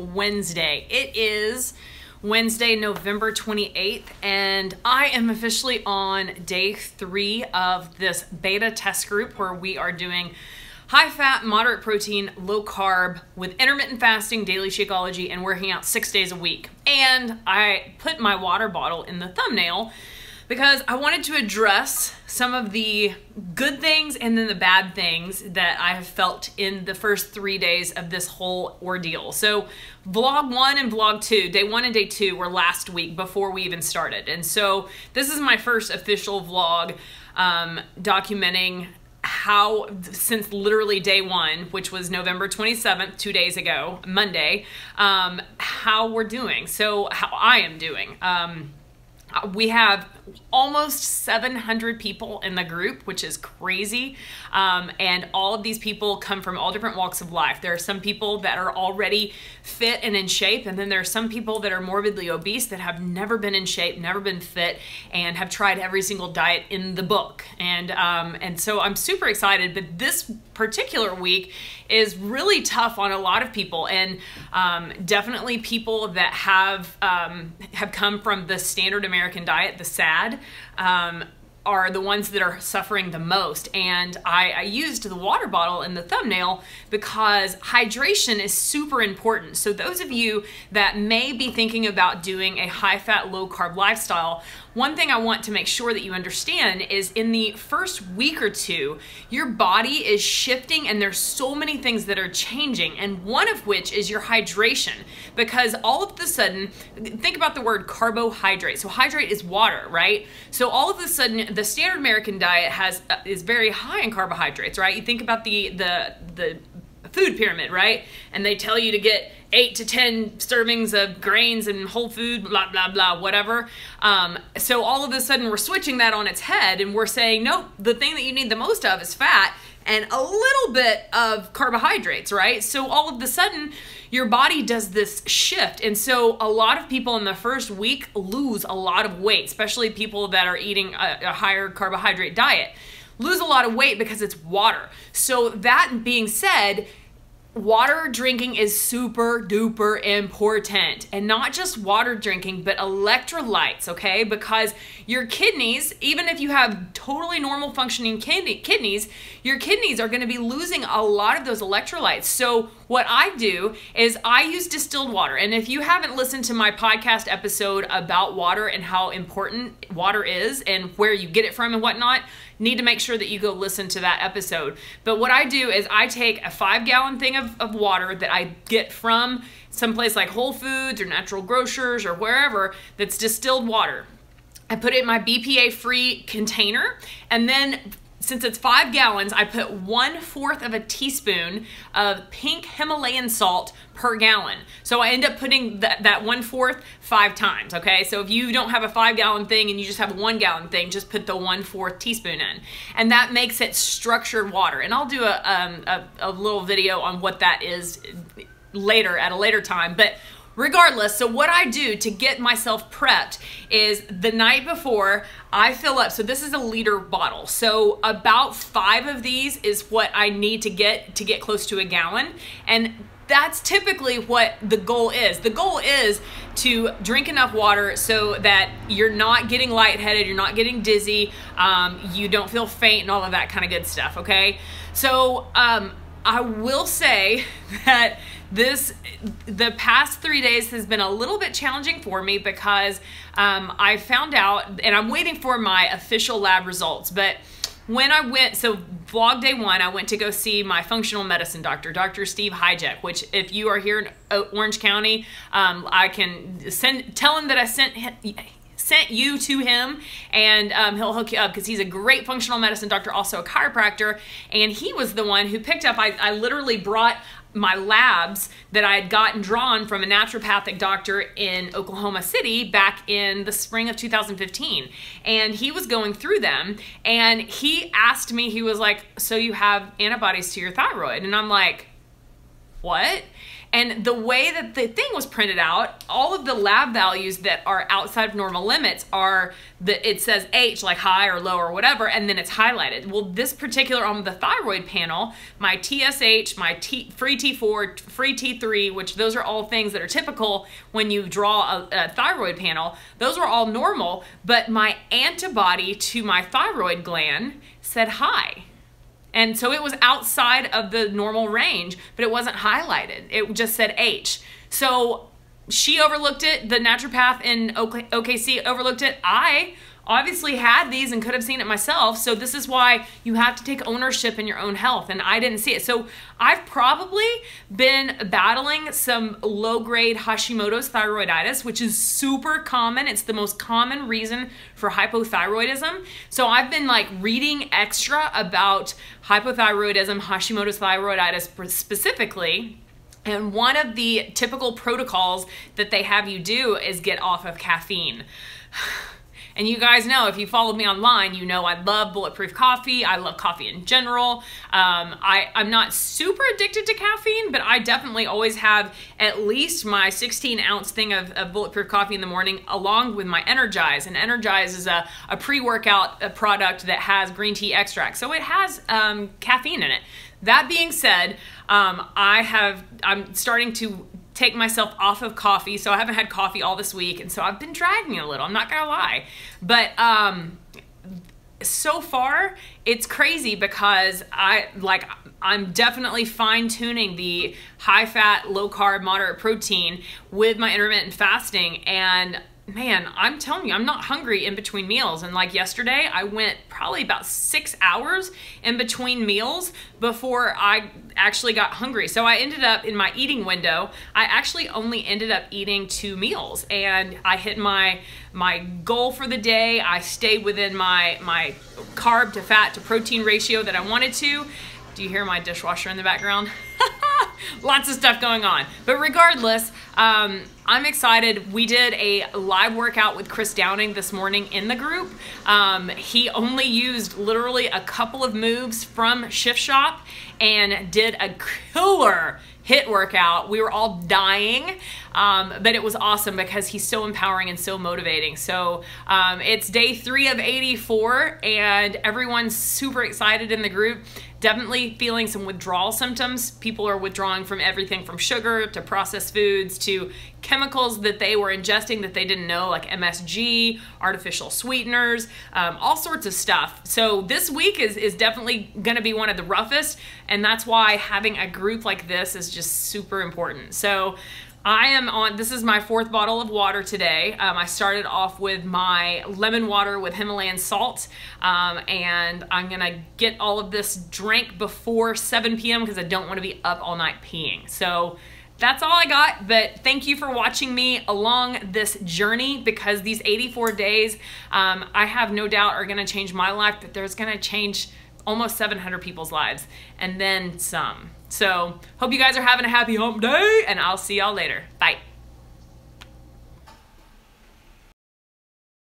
Wednesday. It is Wednesday, November 28th, and I am officially on day 3 of this beta test group where we are doing high fat, moderate protein, low carb with intermittent fasting, daily Shakeology, and working out 6 days a week. And I put my water bottle in the thumbnail because I wanted to address some of the good things and then the bad things that I have felt in the first 3 days of this whole ordeal. So vlog 1 and vlog 2, day 1 and day 2 were last week before we even started. And so this is my first official vlog documenting how, since literally day 1, which was November 27th, 2 days ago, Monday, how we're doing. So how I am doing. We have almost 700 people in the group, which is crazy. And all of these people come from all different walks of life. There are some people that are already fit and in shape, and then there are some people that are morbidly obese that have never been in shape, never been fit, and have tried every single diet in the book. And so I'm super excited, but this particular week is really tough on a lot of people, and definitely people that have come from the standard American diet, the SAD, are the ones that are suffering the most. And I used the water bottle in the thumbnail because hydration is super important. So those of you that may be thinking about doing a high-fat, low-carb lifestyle, one thing I want to make sure that you understand is in the first week or two, your body is shifting and there's so many things that are changing, and one of which is your hydration. Because all of a sudden, think about the word carbohydrate. So hydrate is water, right? So all of a sudden, the standard American diet is very high in carbohydrates, right? You think about the food pyramid, right? And they tell you to get 8 to 10 servings of grains and whole food, blah, blah, blah, whatever. So all of a sudden we're switching that on its head and we're saying, nope, the thing that you need the most of is fat and a little bit of carbohydrates, right? So all of a sudden your body does this shift. And so a lot of people in the first week lose a lot of weight, especially people that are eating a higher carbohydrate diet, lose a lot of weight because it's water. So that being said, water drinking is super duper important, and not just water drinking, but electrolytes, okay? Because your kidneys, even if you have totally normal functioning kidneys, your kidneys are gonna be losing a lot of those electrolytes. So what I do is I use distilled water. And if you haven't listened to my podcast episode about water and how important water is and where you get it from and whatnot, need to make sure that you go listen to that episode. But what I do is I take a 5-gallon thing of water that I get from someplace like Whole Foods or Natural Grocers or wherever that's distilled water. I put it in my BPA-free container, and then since it's 5 gallons, I put 1/4 of a teaspoon of pink Himalayan salt per gallon. So I end up putting that 1/4 5 times, okay? So if you don't have a 5-gallon thing and you just have a 1-gallon thing, just put the 1/4 teaspoon in. And that makes it structured water. And I'll do a little video on what that is later, at a later time. But regardless, so what I do to get myself prepped is the night before I fill up. So this is a liter bottle. So about 5 of these is what I need to get close to a gallon. And that's typically what the goal is. The goal is to drink enough water so that you're not getting lightheaded, you're not getting dizzy, you don't feel faint and all of that kind of good stuff, okay? So I will say that the past 3 days has been a little bit challenging for me because I found out, and I'm waiting for my official lab results, but when I went, so vlog day 1, I went to go see my functional medicine doctor, Dr. Steve Hijek, which if you are here in Orange County, I can tell him that I sent you to him, and he'll hook you up because he's a great functional medicine doctor, also a chiropractor, and he was the one who picked up, I literally brought my labs that I had gotten drawn from a naturopathic doctor in Oklahoma City back in the spring of 2015. And he was going through them and he asked me, he was like, so you have antibodies to your thyroid? And I'm like, what? And the way that the thing was printed out, all of the lab values that are outside of normal limits are it says H, like high or low or whatever, and then it's highlighted. Well, this particular on the thyroid panel, my TSH, my free T4, free T3, which those are all things that are typical when you draw a thyroid panel, those were all normal, but my antibody to my thyroid gland said high. And so it was outside of the normal range, but it wasn't highlighted. It just said H. So she overlooked it. The naturopath in OKC overlooked it. I obviously had these and could have seen it myself. So this is why you have to take ownership in your own health. And I didn't see it. So I've probably been battling some low-grade Hashimoto's thyroiditis, which is super common. It's the most common reason for hypothyroidism. So I've been like reading extra about hypothyroidism, Hashimoto's thyroiditis specifically. And one of the typical protocols that they have you do is get off of caffeine. And you guys know, if you followed me online, you know I love bulletproof coffee. I love coffee in general. I'm not super addicted to caffeine, but I definitely always have at least my 16-ounce thing of bulletproof coffee in the morning, along with my Energize. And Energize is a pre-workout product that has green tea extract. So it has caffeine in it. That being said, I'm starting to take myself off of coffee, so I haven't had coffee all this week, and so I've been dragging a little, I'm not gonna lie. But so far, it's crazy because I'm definitely fine-tuning the high-fat, low-carb, moderate protein with my intermittent fasting, and man, I'm telling you, I'm not hungry in between meals. And like yesterday, I went probably about 6 hours in between meals before I actually got hungry. So I ended up in my eating window, I actually only ended up eating 2 meals, and I hit my goal for the day. I stayed within my carb to fat to protein ratio that I wanted to. Do you hear my dishwasher in the background? Lots of stuff going on. But regardless, I'm excited. We did a live workout with Chris Downing this morning in the group. He only used literally a couple of moves from Shift Shop and did a killer HIIT workout. We were all dying, but it was awesome because he's so empowering and so motivating. So it's day 3 of 84, and everyone's super excited in the group. Definitely feeling some withdrawal symptoms. People are withdrawing from everything from sugar to processed foods to chemicals that they were ingesting that they didn't know, like MSG, artificial sweeteners, all sorts of stuff. So this week is definitely gonna be one of the roughest, and that's why having a group like this is just super important. So this is my 4th bottle of water today. I started off with my lemon water with Himalayan salt, and I'm gonna get all of this drank before 7 p.m. because I don't wanna be up all night peeing. So that's all I got, but thank you for watching me along this journey, because these 84 days, I have no doubt are gonna change my life, but there's gonna change almost 700 people's lives, and then some. So hope you guys are having a happy hump day, and I'll see y'all later. Bye.